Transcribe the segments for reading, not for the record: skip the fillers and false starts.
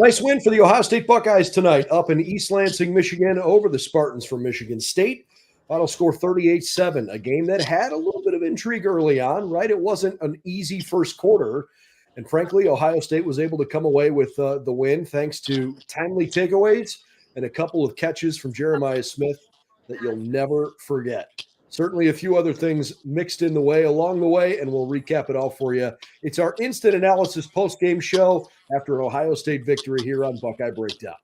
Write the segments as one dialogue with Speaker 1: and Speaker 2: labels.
Speaker 1: Nice win for the Ohio State Buckeyes tonight up in East Lansing, Michigan over the Spartans from Michigan State. Final score 38-7, a game that had a little bit of intrigue early on, right? It wasn't an easy first quarter. And frankly, Ohio State was able to come away with the win thanks to timely takeaways and a couple of catches from Jeremiah Smith that you'll never forget. Certainly a few other things mixed in the way along the way, and we'll recap it all for you. It's our instant analysis post-game show after an Ohio State victory here on Buckeye Breakdown.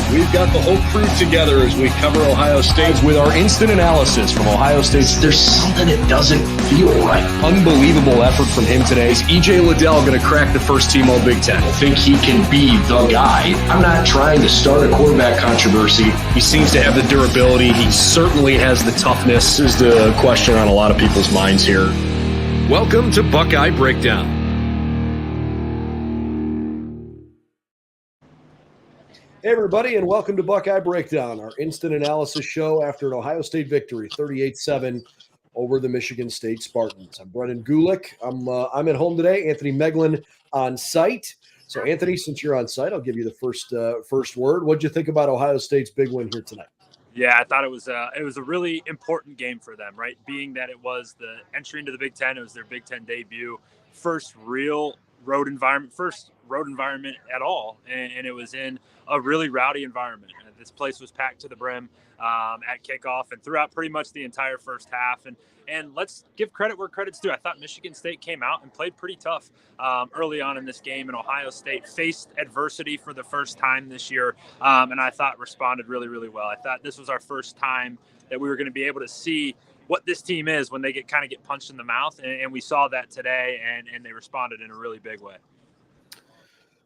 Speaker 2: We've got the whole crew together as we cover Ohio State with our instant analysis from Ohio State.
Speaker 3: There's something that doesn't feel right.
Speaker 2: Unbelievable effort from him today. Is E.J. Liddell going to crack the first team All-Big Ten?
Speaker 3: I think he can be the guy. I'm not trying to start a quarterback controversy.
Speaker 2: He seems to have the durability. He certainly has the toughness. This is the question on a lot of people's minds here. Welcome to Buckeye Breakdown.
Speaker 1: Hey, everybody, and welcome to Buckeye Breakdown, our instant analysis show after an Ohio State victory, 38-7 over the Michigan State Spartans. I'm Brennan Gulick. I'm at home today. Anthony Moeglin on site. So, Anthony, since you're on site, I'll give you the first word. What'd you think about Ohio State's big win here tonight?
Speaker 4: Yeah, I thought it was a really important game for them, right? Being that it was the entry into the Big Ten, it was their Big Ten debut, first road environment at all, and it was in a really rowdy environment. This place was packed to the brim at kickoff and throughout pretty much the entire first half. And let's give credit where credit's due. I thought Michigan State came out and played pretty tough early on in this game, and Ohio State faced adversity for the first time this year, and I thought responded really, really well. I thought this was our first time that we were going to be able to see what this team is when they get punched in the mouth, and we saw that today, and they responded in a really big way.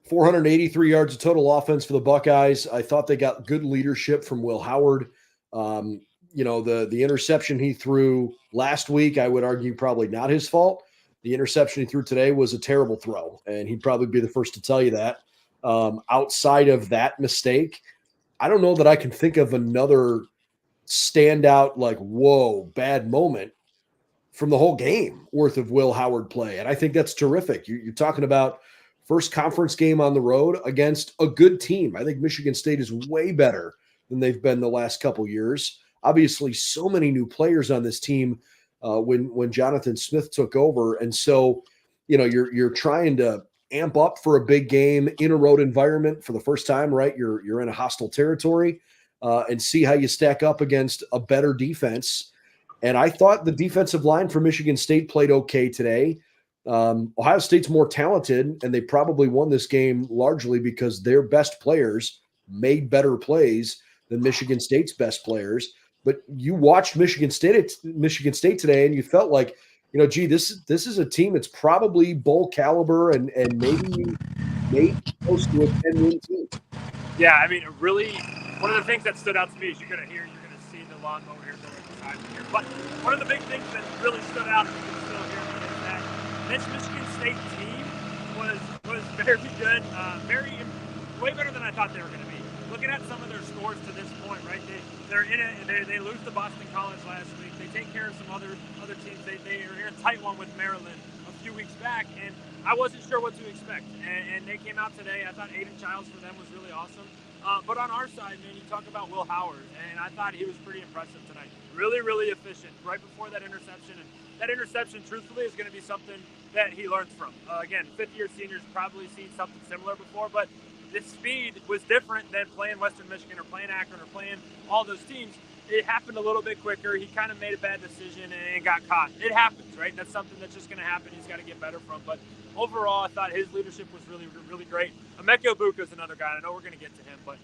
Speaker 1: 483 yards of total offense for the Buckeyes. I thought they got good leadership from Will Howard. The interception he threw last week, I would argue probably not his fault. The interception he threw today was a terrible throw, and he'd probably be the first to tell you that. Outside of that mistake, I don't know that I can think of another standout, like, whoa, bad moment from the whole game worth of Will Howard play. And I think that's terrific. You're talking about first conference game on the road against a good team. I think Michigan State is way better than they've been the last couple years. Obviously, so many new players on this team when Jonathan Smith took over. And so, you're trying to amp up for a big game in a road environment for the first time, right? You're in a hostile territory and see how you stack up against a better defense. And I thought the defensive line for Michigan State played okay today. Ohio State's more talented, and they probably won this game largely because their best players made better plays than Michigan State's best players. But you watched Michigan State today, and you felt like, this is a team that's probably bowl caliber and maybe close to a 10-win team.
Speaker 4: Yeah, I mean, really, one of the things that stood out to me is you're gonna see the lawnmower here beside me here. But one of the big things that really stood out, you can still hear me, is that this Michigan State team was very good, way better than I thought they were going to be. Looking at some of their scores to this point, right? They lose to Boston College last week. They take care of some other teams. They are in a tight one with Maryland a few weeks back, and I wasn't sure what to expect. And they came out today. I thought Aiden Childs for them was really awesome. But on our side, man, you talk about Will Howard, and I thought he was pretty impressive tonight. Really, really efficient right before that interception. And that interception, truthfully, is going to be something that he learns from. Again, fifth-year seniors probably seen something similar before, but the speed was different than playing Western Michigan or playing Akron or playing all those teams. It happened a little bit quicker. He kind of made a bad decision and got caught. It happens, right? That's something that's just going to happen. He's got to get better from. But overall, I thought his leadership was really, really great. Emeka Egbuka is another guy. I know we're going to get to him, but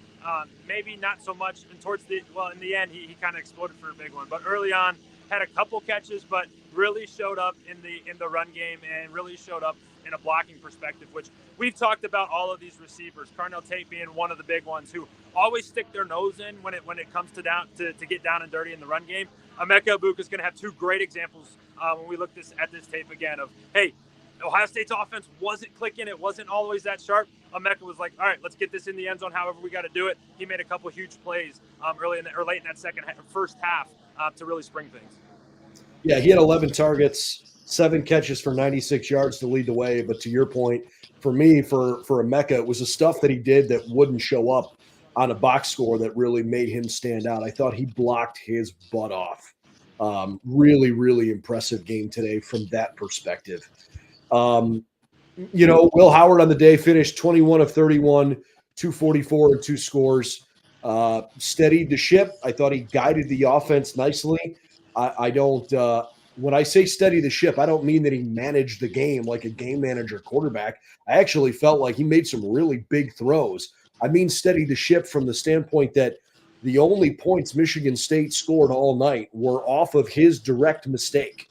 Speaker 4: maybe not so much. And in the end, he kind of exploded for a big one. But early on, had a couple catches, but really showed up in the run game and really showed up in a blocking perspective, which we've talked about all of these receivers, Carnell Tate being one of the big ones who always stick their nose in when it comes to get down and dirty in the run game. Emeka Egbuka is going to have two great examples when we look at this tape again of, hey, Ohio State's offense wasn't clicking. It wasn't always that sharp. Emeka was like, all right, let's get this in the end zone however we got to do it. He made a couple huge plays late in that first half to really spring things.
Speaker 1: Yeah, he had 11 targets, 7 catches for 96 yards to lead the way. But to your point, for me, for Emeka, it was the stuff that he did that wouldn't show up on a box score that really made him stand out. I thought he blocked his butt off. Really, really impressive game today from that perspective. Will Howard on the day finished 21 of 31, 244 and 2 scores. Steadied the ship. I thought he guided the offense nicely. I don't when I say steady the ship, I don't mean that he managed the game like a game manager quarterback. I actually felt like he made some really big throws. I mean steady the ship from the standpoint that the only points Michigan State scored all night were off of his direct mistake.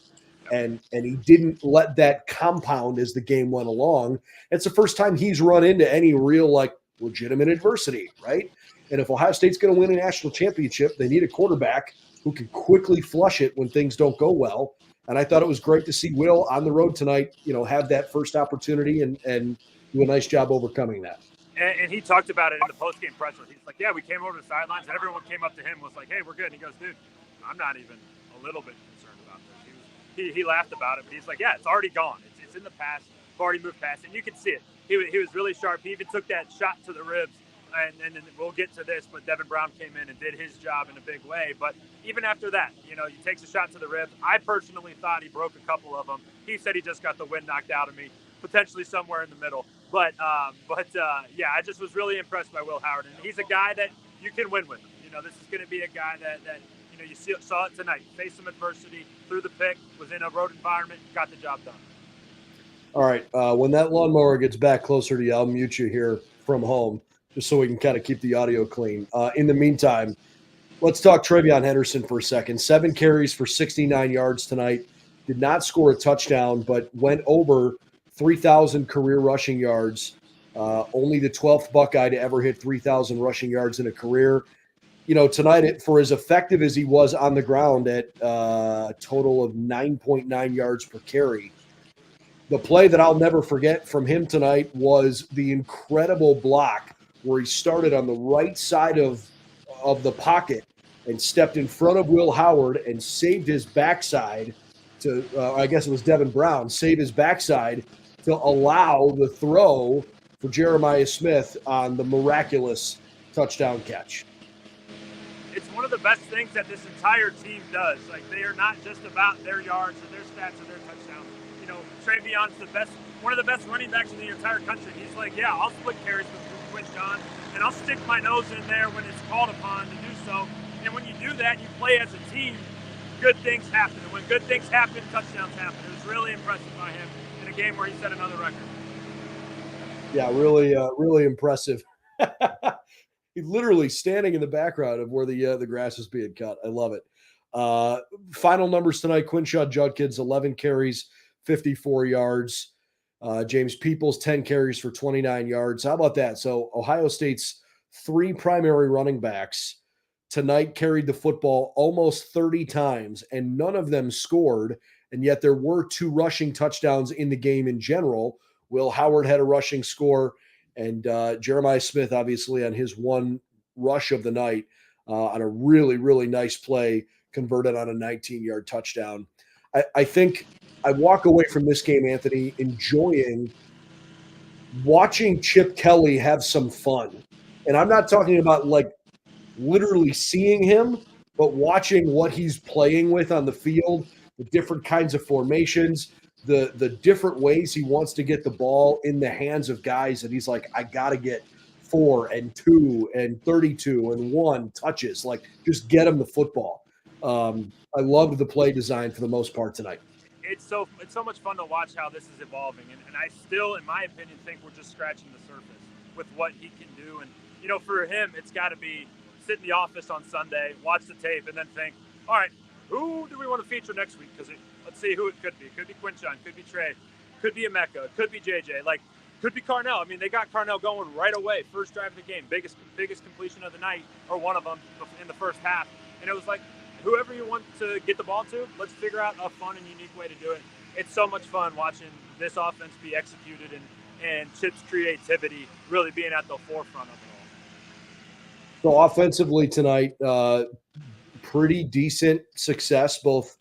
Speaker 1: And he didn't let that compound as the game went along. It's the first time he's run into any real, legitimate adversity, right? And if Ohio State's going to win a national championship, they need a quarterback who can quickly flush it when things don't go well. And I thought it was great to see Will on the road tonight, have that first opportunity and do a nice job overcoming that.
Speaker 4: And he talked about it in the post-game presser. He's like, yeah, we came over to the sidelines, and everyone came up to him was like, hey, we're good. And he goes, dude, I'm not even a little bit concerned about this. He laughed about it, but he's like, yeah, it's already gone. It's in the past. We've already moved past it. And you can see it. He was really sharp. He even took that shot to the ribs. And then we'll get to this, but Devin Brown came in and did his job in a big way. But even after that, he takes a shot to the ribs. I personally thought he broke a couple of them. He said he just got the wind knocked out of me, potentially somewhere in the middle. But yeah, I just was really impressed by Will Howard. And he's a guy that you can win with him. This is going to be a guy that you saw it tonight. Faced some adversity, threw the pick, was in a road environment, got the job done.
Speaker 1: All right. When that lawnmower gets back closer to you, I'll mute you here from home, just so we can kind of keep the audio clean. In the meantime, let's talk TreVeyon Henderson for a second. 7 carries for 69 yards tonight. Did not score a touchdown, but went over 3,000 career rushing yards. Only the 12th Buckeye to ever hit 3,000 rushing yards in a career. Tonight, for as effective as he was on the ground at a total of 9.9 yards per carry, the play that I'll never forget from him tonight was the incredible block where he started on the right side of the pocket and stepped in front of Will Howard and saved his backside to, I guess it was Devin Brown, save his backside to allow the throw for Jeremiah Smith on the miraculous touchdown catch.
Speaker 4: It's one of the best things that this entire team does. They are not just about their yards or their stats or their touchdowns. TreVeyon's one of the best running backs in the entire country. He's like, yeah, I'll split carries with Quinn John, and I'll stick my nose in there when it's called upon to do so. And when you do that, you play as a team, good things happen. And when good things happen, touchdowns happen. It was really impressive by him in a game where he set another record. Yeah,
Speaker 1: really impressive. He's literally standing in the background of where the grass is being cut. I love it. Final numbers tonight: Quinshon Judkins, 11 carries, 54 yards. James Peoples, 10 carries for 29 yards. How about that? So Ohio State's 3 primary running backs tonight carried the football almost 30 times, and none of them scored. And yet there were 2 rushing touchdowns in the game in general. Will Howard had a rushing score, and Jeremiah Smith, obviously, on his one rush of the night on a really, really nice play, converted on a 19-yard touchdown. I think I walk away from this game, Anthony, enjoying watching Chip Kelly have some fun. And I'm not talking about literally seeing him, but watching what he's playing with on the field, the different kinds of formations, the different ways he wants to get the ball in the hands of guys that he's like, I got to get 4 and 2 and 32 and 1 touches. Just get him the football. I loved the play design for the most part tonight.
Speaker 4: It's so much fun to watch how this is evolving. And I still, in my opinion, think we're just scratching the surface with what he can do. And, for him, it's got to be sit in the office on Sunday, watch the tape, and then think, all right, who do we want to feature next week? Because let's see who it could be. It could be Quinshon, could be Trey, could be Emeka, it could be JJ, could be Carnell. I mean, they got Carnell going right away. First drive of the game, biggest completion of the night, or one of them in the first half. And it was like, whoever you want to get the ball to, let's figure out a fun and unique way to do it. It's so much fun watching this offense be executed and Chip's creativity really being at the forefront of it all.
Speaker 1: So offensively tonight, pretty decent success, both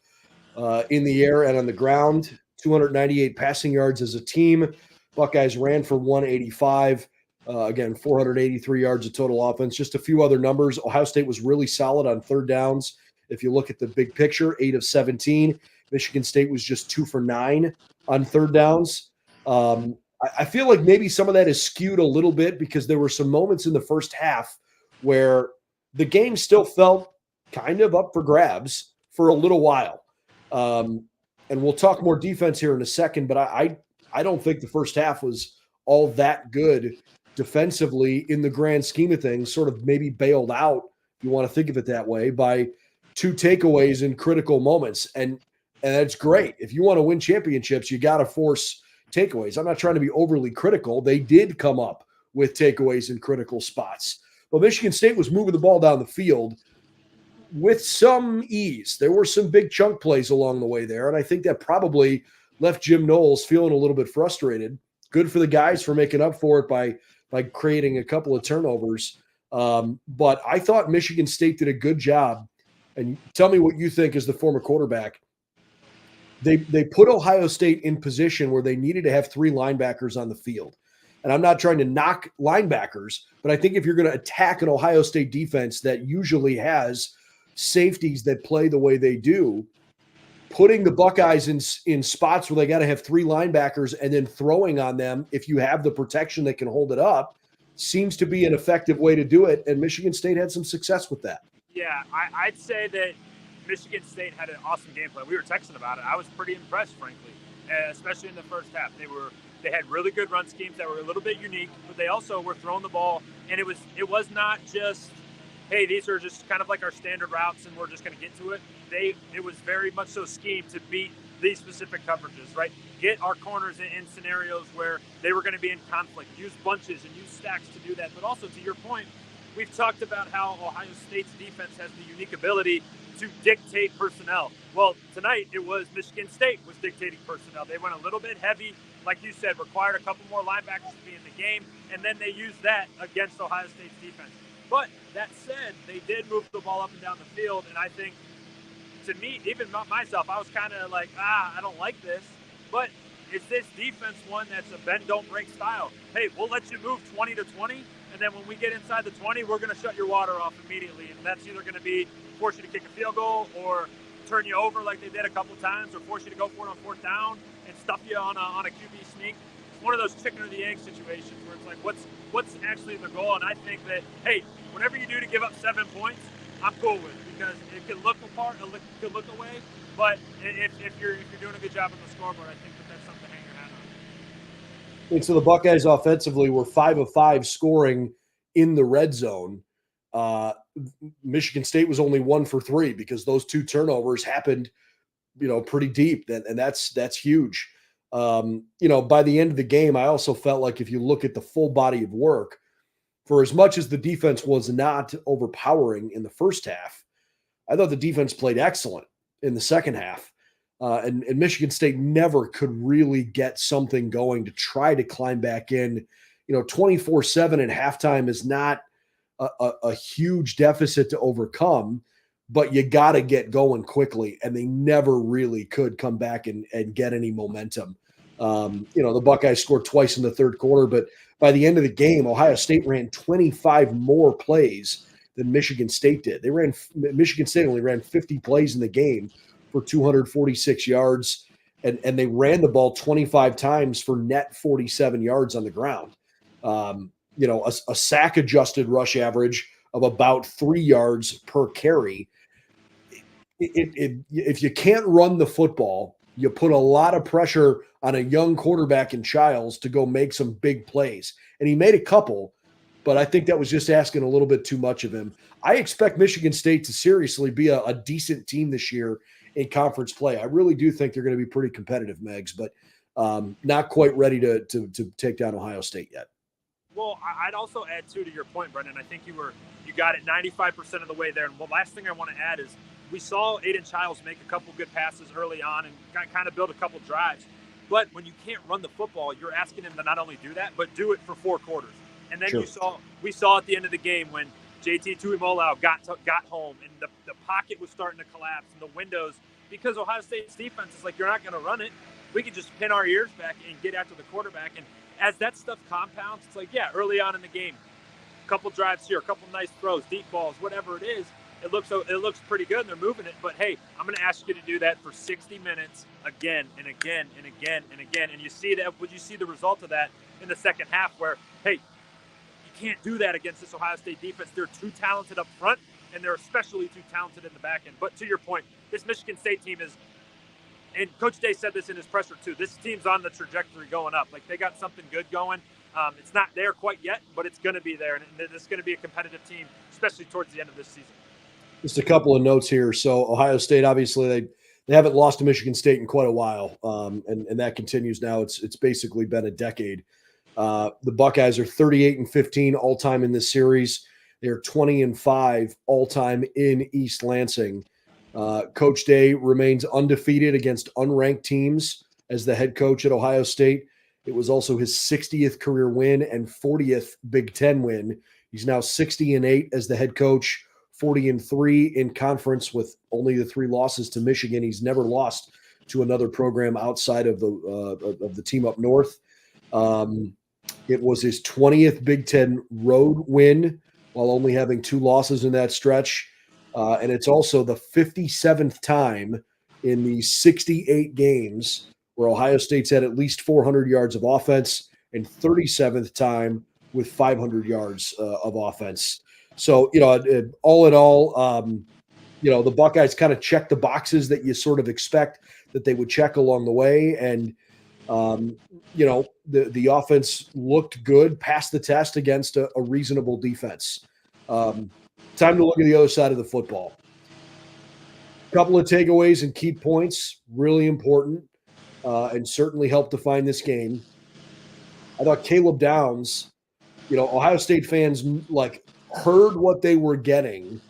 Speaker 1: in the air and on the ground. 298 passing yards as a team, Buckeyes ran for 185. Again, 483 yards of total offense. Just a few other numbers. Ohio State was really solid on third downs. If you look at the big picture, 8 of 17. Michigan State was just 2 for 9 on third downs. I feel like maybe some of that is skewed a little bit because there were some moments in the first half where the game still felt kind of up for grabs for a little while. And we'll talk more defense here in a second, but I don't think the first half was all that good defensively in the grand scheme of things, sort of maybe bailed out, if you want to think of it that way, by 2 takeaways in critical moments. And that's great. If you want to win championships, you got to force takeaways. I'm not trying to be overly critical. They did come up with takeaways in critical spots. But Michigan State was moving the ball down the field with some ease. There were some big chunk plays along the way there, and I think that probably left Jim Knowles feeling a little bit frustrated. Good for the guys for making up for it by creating a couple of turnovers. But I thought Michigan State did a good job. And tell me what you think as the former quarterback. They put Ohio State in position where they needed to have 3 linebackers on the field. And I'm not trying to knock linebackers, but I think if you're going to attack an Ohio State defense that usually has safeties that play the way they do, putting the Buckeyes in spots where they got to have 3 linebackers and then throwing on them if you have the protection that can hold it up seems to be an effective way to do it. And Michigan State had some success with that.
Speaker 4: Yeah, I'd say that Michigan State had an awesome game plan. We were texting about it. I was pretty impressed, frankly, especially in the first half. They had really good run schemes that were a little bit unique, but they also were throwing the ball, and it was not just, hey, these are just kind of like our standard routes and we're just going to get to it. It was very much so schemed to beat these specific coverages, right? Get our corners in scenarios where they were going to be in conflict, use bunches and use stacks to do that. But also, to your point, we've talked about how Ohio State's defense has the unique ability to dictate personnel. Well, tonight it was Michigan State was dictating personnel. They went a little bit heavy, like you said, required a couple more linebackers to be in the game, and then they used that against Ohio State's defense. But that said, they did move the ball up and down the field, and I think, to me, even myself, I was kind of like, I don't like this. But is this defense one that's a bend, don't break style? Hey, we'll let you move 20 to 20, and then when we get inside the 20, we're going to shut your water off immediately. And that's either going to be force you to kick a field goal or turn you over like they did a couple times, or force you to go for it on 4th down and stuff you on a QB sneak. It's one of those chicken or the egg situations where it's like, what's actually the goal? And I think that, hey, whatever you do to give up 7 points, I'm cool with, because it can look apart, it could look away, but if you're doing a good job on the scoreboard, I think that's something to hang your hat on.
Speaker 1: And so the Buckeyes offensively were 5 of 5 scoring in the red zone. Michigan State was only 1 for 3 because those 2 turnovers happened, pretty deep, and that's huge. By the end of the game, I also felt like if you look at the full body of work, for as much as the defense was not overpowering in the first half, I thought the defense played excellent in the second half. And Michigan State never could really get something going to try to climb back in. 24-7 at halftime is not a huge deficit to overcome, but you got to get going quickly. And they never really could come back and get any momentum. The Buckeyes scored twice in the third quarter, but by the end of the game, Ohio State ran 25 more plays than Michigan State did. Michigan State only ran 50 plays in the game for 246 yards, and they ran the ball 25 times for net 47 yards on the ground. A sack-adjusted rush average of about 3 yards per carry. If you can't run the football, you put a lot of pressure on a young quarterback in Childs to go make some big plays. And he made a couple, but I think that was just asking a little bit too much of him. I expect Michigan State to seriously be a decent team this year in conference play. I really do think they're going to be pretty competitive, Megs, but not quite ready to take down Ohio State yet.
Speaker 4: Well, I'd also add, too, to your point, Brendan. I think you got it 95% of the way there. And the last thing I want to add is we saw Aiden Childs make a couple good passes early on and kind of build a couple drives. But when you can't run the football, you're asking him to not only do that, but do it for 4 quarters. And then
Speaker 1: Sure.
Speaker 4: we saw at the end of the game when JT Tuimoloau got home and the pocket was starting to collapse and the windows, because Ohio State's defense is like, you're not going to run it. we can just pin our ears back and get after the quarterback. And as that stuff compounds, it's like, yeah, early on in the game, a couple drives here, a couple nice throws, deep balls, whatever it is, it looks pretty good and they're moving it. But hey, I'm going to ask you to do that for 60 minutes again and again and again and again. And you see that, would you see the result of that in the second half where, hey, you can't do that against this Ohio State defense. They're too talented up front, and they're especially too talented in the back end. But to your point, this Michigan State team is, and Coach Day said this in his presser too, this team's on the trajectory going up. Like, they got something good going. It's not there quite yet, but it's going to be there. And it's going to be a competitive team, especially towards the end of this season.
Speaker 1: Just a couple of notes here. So Ohio State, obviously, they haven't lost to Michigan State in quite a while, and that continues now. It's basically been a decade. The Buckeyes are 38-15 all time in this series. They're 20-5 all time in East Lansing. Coach Day remains undefeated against unranked teams as the head coach at Ohio State. It was also his 60th career win and 40th Big Ten win. He's now 60-8 as the head coach. 40-3 in conference with only the 3 losses to Michigan. He's never lost to another program outside of the team up north. It was his 20th Big Ten road win while only having 2 losses in that stretch. And it's also the 57th time in the 68 games where Ohio State's had at least 400 yards of offense, and 37th time with 500 yards of offense. So, all in all, the Buckeyes kind of check the boxes that you sort of expect that they would check along the way. And, the offense looked good, passed the test against a reasonable defense. Time to look at the other side of the football. A couple of takeaways and key points, really important, and certainly helped define this game. I thought Caleb Downs, Ohio State fans heard what they were getting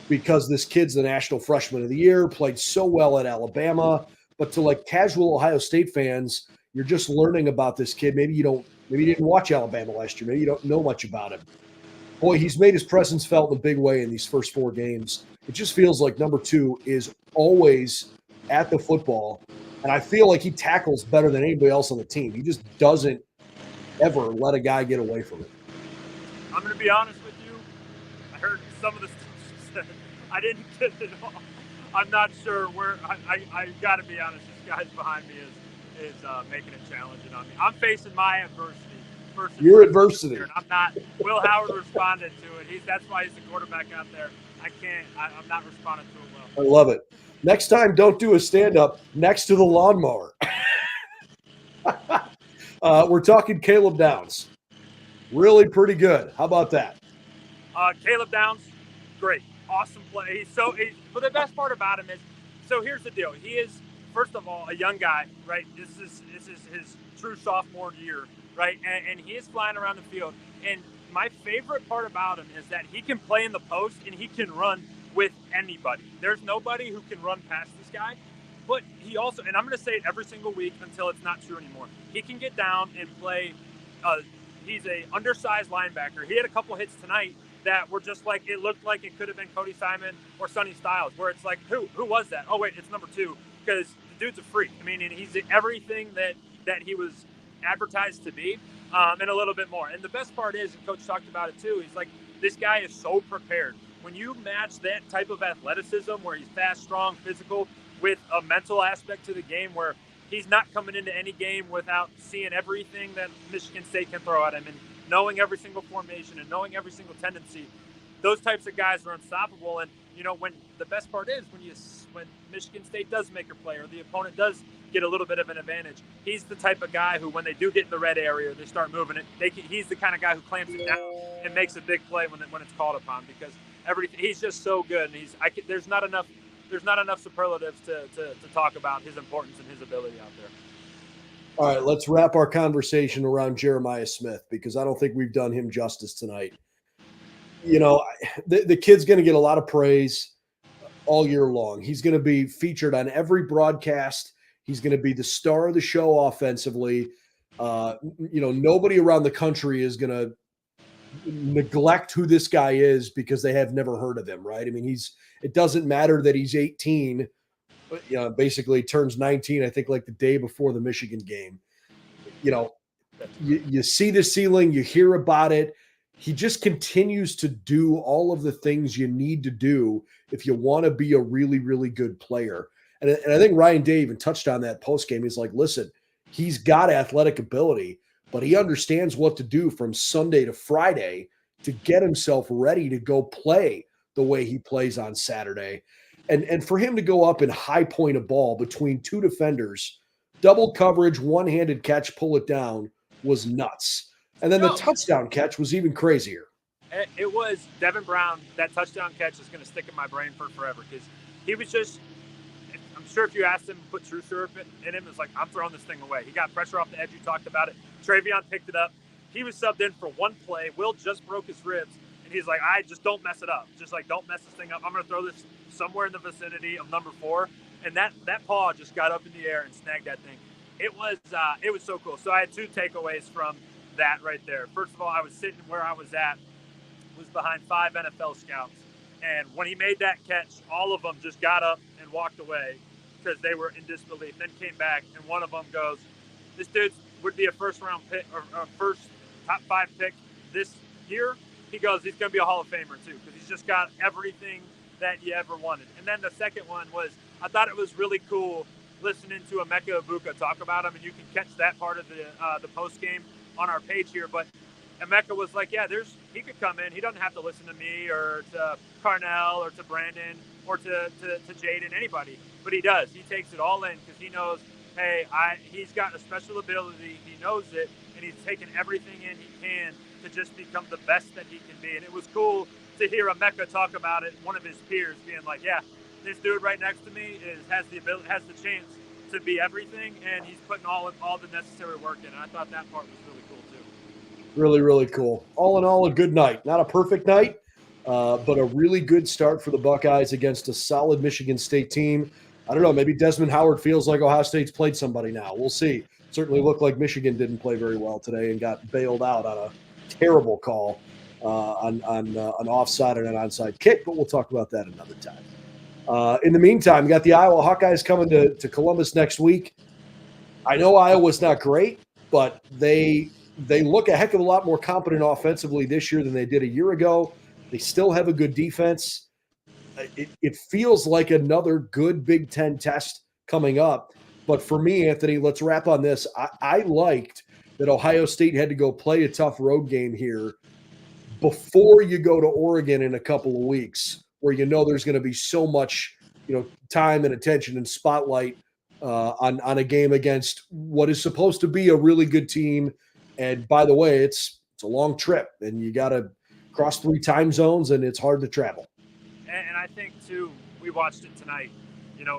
Speaker 1: because this kid's the national freshman of the year, played so well at Alabama. But to casual Ohio State fans, you're just learning about this kid. Maybe you didn't watch Alabama last year. Maybe you don't know much about him. Boy, he's made his presence felt in a big way in these first 4 games. It just feels like number 2 is always at the football. And I feel like he tackles better than anybody else on the team. He just doesn't ever let a guy get away from it.
Speaker 4: I'm going to be honest with you. I heard some of the stuff you said. I didn't get it all. I'm not sure where. I got to be honest. This guy's behind me is making it challenging on me. I'm facing my adversity.
Speaker 1: Your adversity.
Speaker 4: And I'm not. Will Howard responded to it. That's why he's the quarterback out there. I'm not responding to it well.
Speaker 1: I love it. Next time, don't do a stand-up next to the lawnmower. We're talking Caleb Downs. Really pretty good. How about that?
Speaker 4: Caleb Downs, great. Awesome play. But the best part about him is, so here's the deal. He is, first of all, a young guy, right? This is his true sophomore year, right? And he is flying around the field. And my favorite part about him is that he can play in the post and he can run with anybody. There's nobody who can run past this guy. But he also, and I'm going to say it every single week until it's not true anymore, he can get down and play. He's a undersized linebacker. He had a couple hits tonight that were just it looked like it could have been Cody Simon or Sonny Styles, where it's like, who was that? Oh, wait, it's number 2, because the dude's a freak. I mean, and he's everything that he was advertised to be, and a little bit more. And the best part is, and Coach talked about it too, he's like, this guy is so prepared. When you match that type of athleticism where he's fast, strong, physical, with a mental aspect to the game where he's not coming into any game without seeing everything that Michigan State can throw at him and knowing every single formation and knowing every single tendency, those types of guys are unstoppable. And, when the best part is when Michigan State does make a play or the opponent does get a little bit of an advantage, he's the type of guy who, when they do get in the red area, they start moving it. He's the kind of guy who clamps it down and makes a big play when it's called upon, because he's just so good. And there's not enough superlatives to talk about his importance and his ability out there.
Speaker 1: All right, let's wrap our conversation around Jeremiah Smith, because I don't think we've done him justice tonight. The kid's going to get a lot of praise all year long. He's going to be featured on every broadcast. He's going to be the star of the show offensively. Nobody around the country is going to neglect who this guy is because they have never heard of him, right? I mean, it doesn't matter that he's 18 basically turns 19, I think, like the day before the Michigan game. You see the ceiling, you hear about it. He just continues to do all of the things you need to do if you want to be a really, really good player. And I think Ryan Day even touched on that postgame. He's like, listen, he's got athletic ability, but he understands what to do from Sunday to Friday to get himself ready to go play the way he plays on Saturday. And for him to go up and high point a ball between two defenders, double coverage, one-handed catch, pull it down, was nuts. And then the touchdown catch was even crazier.
Speaker 4: It was Devin Brown. That touchdown catch is going to stick in my brain for forever because he was just – I'm sure if you asked him to put true syrup in him, it's like, I'm throwing this thing away. He got pressure off the edge. You talked about it. Travion picked it up. He was subbed in for one play. Will just broke his ribs. And he's like, I just don't mess it up. Just like, don't mess this thing up. I'm going to throw this somewhere in the vicinity of number 4. And that paw just got up in the air and snagged that thing. It was so cool. So I had 2 takeaways from that right there. First of all, I was sitting where I was at, was behind 5 NFL scouts. And when he made that catch, all of them just got up and walked away because they were in disbelief. Then came back, and one of them goes, this dude would be a first-round pick or a first top 5 pick this year. He goes, he's going to be a Hall of Famer, too, because he's just got everything that you ever wanted. And then the second one was, I thought it was really cool listening to Emeka Egbuka talk about him, and you can catch that part of the post game on our page here. But Emeka was like, yeah, he could come in. He doesn't have to listen to me or to Carnell or to Brandon or to Jaden, anybody. But he does. He takes it all in because he knows, hey, he's got a special ability. He knows it, and he's taken everything in he can to just become the best that he can be. And it was cool to hear Emeka talk about it, one of his peers being like, yeah, this dude right next to me has the chance to be everything, and he's putting all the necessary work in. And I thought that part was really cool too.
Speaker 1: Really, really cool. All in all, a good night. Not a perfect night, but a really good start for the Buckeyes against a solid Michigan State team. I don't know, maybe Desmond Howard feels like Ohio State's played somebody now. We'll see. Certainly looked like Michigan didn't play very well today and got bailed out on a terrible call on an offside and an onside kick, but we'll talk about that another time. In the meantime, we got the Iowa Hawkeyes coming to Columbus next week. I know Iowa's not great, but they look a heck of a lot more competent offensively this year than they did a year ago. They still have a good defense. It feels like another good Big Ten test coming up. But for me, Anthony, let's wrap on this. I liked that Ohio State had to go play a tough road game here before you go to Oregon in a couple of weeks, where you know there's going to be so much, time and attention and spotlight on a game against what is supposed to be a really good team. And by the way, it's a long trip, and you got to cross 3 time zones, and it's hard to travel.
Speaker 4: And I think too, we watched it tonight.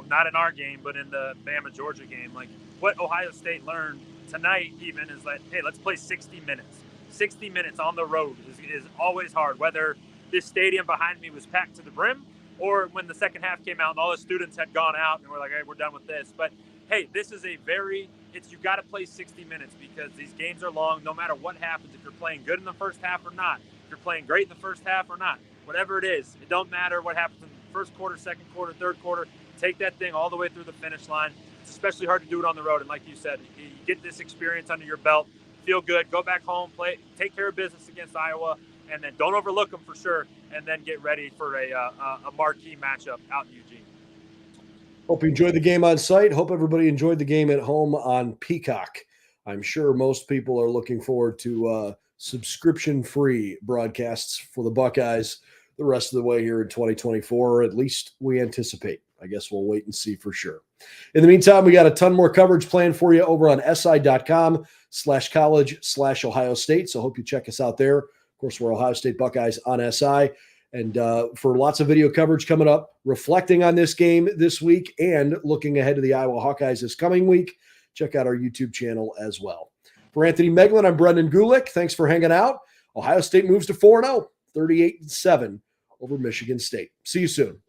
Speaker 4: Not in our game, but in the Bama-Georgia game. Like what Ohio State learned tonight, even is that, hey, let's play 60 minutes. 60 minutes on the road is always hard. Whether this stadium behind me was packed to the brim, or when the second half came out and all the students had gone out and we're like, hey, we're done with this. But hey, this is you got to play 60 minutes because these games are long. No matter what happens, if you're playing good in the first half or not, if you're playing great in the first half or not, whatever it is, it don't matter what happens in the first quarter, second quarter, third quarter. Take that thing all the way through the finish line. It's especially hard to do it on the road. And like you said, you get this experience under your belt, feel good, go back home, play, take care of business against Iowa, and then don't overlook them for sure, and then get ready for a marquee matchup out in Eugene.
Speaker 1: Hope you enjoyed the game on site. Hope everybody enjoyed the game at home on Peacock. I'm sure most people are looking forward to subscription-free broadcasts for the Buckeyes the rest of the way here in 2024, or at least we anticipate. I guess we'll wait and see for sure. In the meantime, we got a ton more coverage planned for you over on si.com/college/Ohio State. So hope you check us out there. Of course, we're Ohio State Buckeyes on SI. And for lots of video coverage coming up, reflecting on this game this week and looking ahead to the Iowa Hawkeyes this coming week, check out our YouTube channel as well. For Anthony Moeglin, I'm Brendan Gulick. Thanks for hanging out. Ohio State moves to 4-0, 38-7 over Michigan State. See you soon.